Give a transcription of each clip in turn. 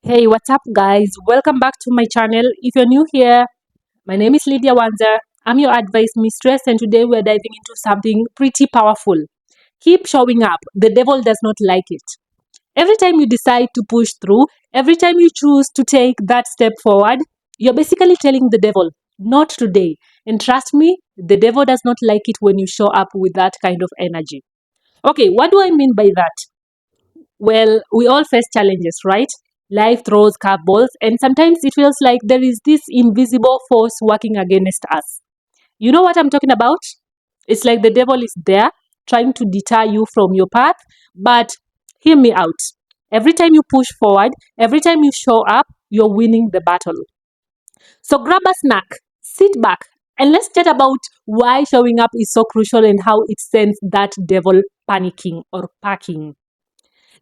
Hey, what's up, guys? Welcome back to my channel. If you're new here, my name is Lydia Wanza. I'm your advice mistress, and today we're diving into something pretty powerful. Keep showing up. The devil does not like it. Every time you decide to push through, every time you choose to take that step forward, you're basically telling the devil, not today. And trust me, the devil does not like it when you show up with that kind of energy. Okay, what do I mean by that? Well, we all face challenges, right? Life throws curveballs, and sometimes it feels like there is this invisible force working against us. You know what I'm talking about? It's like the devil is there trying to deter you from your path, but hear me out. Every time you push forward, every time you show up, you're winning the battle. So grab a snack, sit back, and let's chat about why showing up is so crucial and how it sends that devil panicking or packing.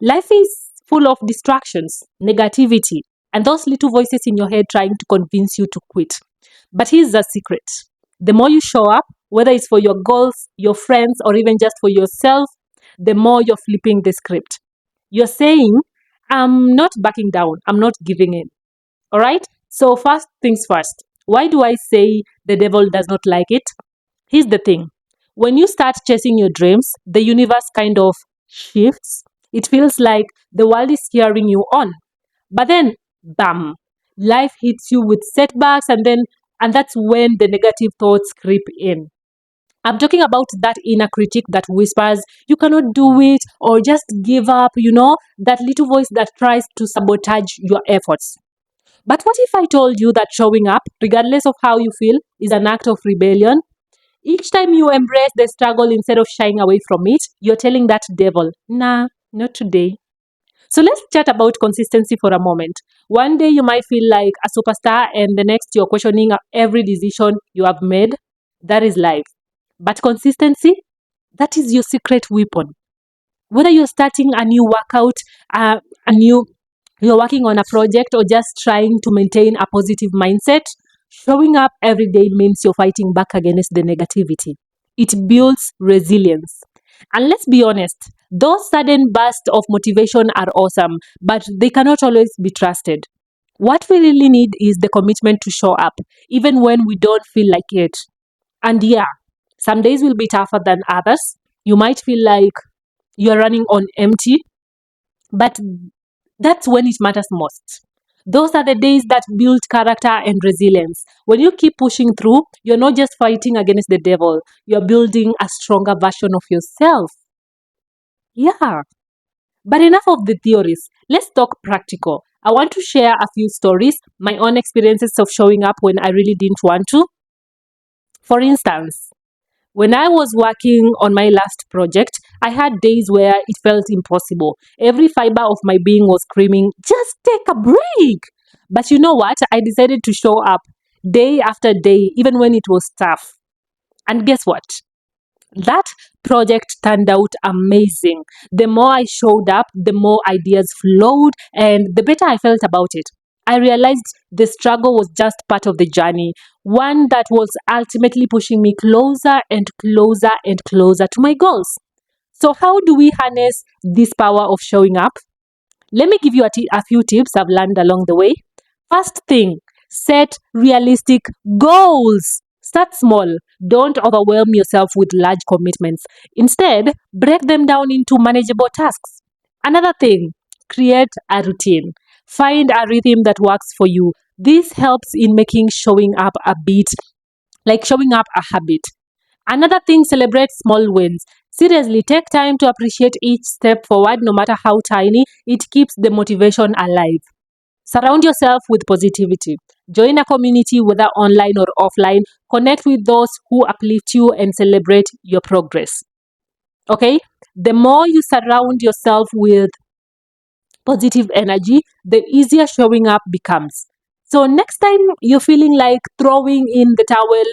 Life is full of distractions, negativity, and those little voices in your head trying to convince you to quit. But here's the secret: the more you show up, whether it's for your goals, your friends, or even just for yourself, the more you're flipping the script. You're saying, I'm not backing down, I'm not giving in. All right? So, first things first. Why do I say the devil does not like it? Here's the thing: when you start chasing your dreams, the universe kind of shifts. It feels like the world is cheering you on. But then, bam, life hits you with setbacks, and that's when the negative thoughts creep in. I'm talking about that inner critic that whispers, you cannot do it, or just give up, that little voice that tries to sabotage your efforts. But what if I told you that showing up, regardless of how you feel, is an act of rebellion? Each time you embrace the struggle instead of shying away from it, you're telling that devil, nah, not today. So let's chat about consistency for a moment. One day you might feel like a superstar, and the next you're questioning every decision you have made. That is life. But consistency, that is your secret weapon. Whether you're starting a new workout, a new you're working on a project, or just trying to maintain a positive mindset, showing up every day means you're fighting back against the negativity. It builds resilience. And let's be honest, those sudden bursts of motivation are awesome, but they cannot always be trusted. What we really need is the commitment to show up, even when we don't feel like it. And yeah, some days will be tougher than others. You might feel like you're running on empty, but that's when it matters most. Those are the days that build character and resilience. When you keep pushing through, you're not just fighting against the devil, you're building a stronger version of yourself. Yeah. But enough of the theories. Let's talk practical. I want to share a few stories, my own experiences of showing up when I really didn't want to. For instance, when I was working on my last project, I had days where it felt impossible. Every fiber of my being was screaming, just take a break. But you know what? I decided to show up day after day, even when it was tough. And guess what? That project turned out amazing. The more I showed up, the more ideas flowed, and the better I felt about it. I realized the struggle was just part of the journey, one that was ultimately pushing me closer and closer and closer to my goals. So, how do we harness this power of showing up? Let me give you a few tips I've learned along the way. First thing, set realistic goals. Start small. Don't overwhelm yourself with large commitments. Instead, break them down into manageable tasks. Another thing, create a routine. Find a rhythm that works for you. This helps in making showing up a bit like showing up a habit. Another thing, celebrate small wins. Seriously, take time to appreciate each step forward, no matter how tiny. It keeps the motivation alive. Surround yourself with positivity. Join a community, whether online or offline. Connect with those who uplift you and celebrate your progress. Okay? The more you surround yourself with positive energy, the easier showing up becomes. So, next time you're feeling like throwing in the towel,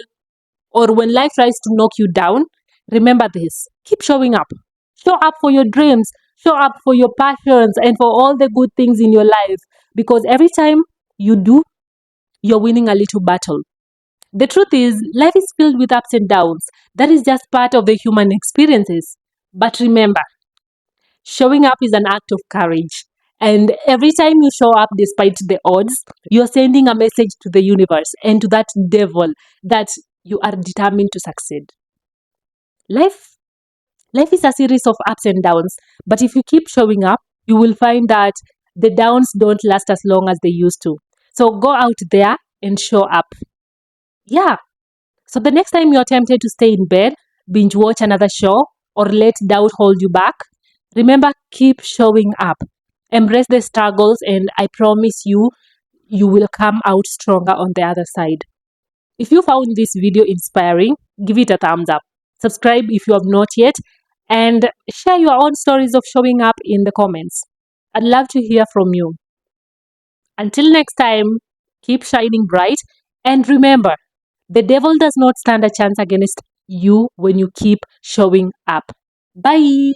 or when life tries to knock you down, remember this: keep showing up. Show up for your dreams, show up for your passions, and for all the good things in your life. Because every time you do, you're winning a little battle. The truth is, life is filled with ups and downs. That is just part of the human experiences. But remember, showing up is an act of courage. And every time you show up despite the odds, you're sending a message to the universe and to that devil that you are determined to succeed. Life Life is a series of ups and downs, but if you keep showing up, you will find that the downs don't last as long as they used to. So go out there and show up. Yeah. So the next time you're tempted to stay in bed, binge watch another show, or let doubt hold you back, remember, keep showing up. Embrace the struggles, and I promise you, you will come out stronger on the other side. If you found this video inspiring, give it a thumbs up. Subscribe if you have not yet, and share your own stories of showing up in the comments. I'd love to hear from you. Until next time, keep shining bright, and remember, the devil does not stand a chance against you when you keep showing up. Bye.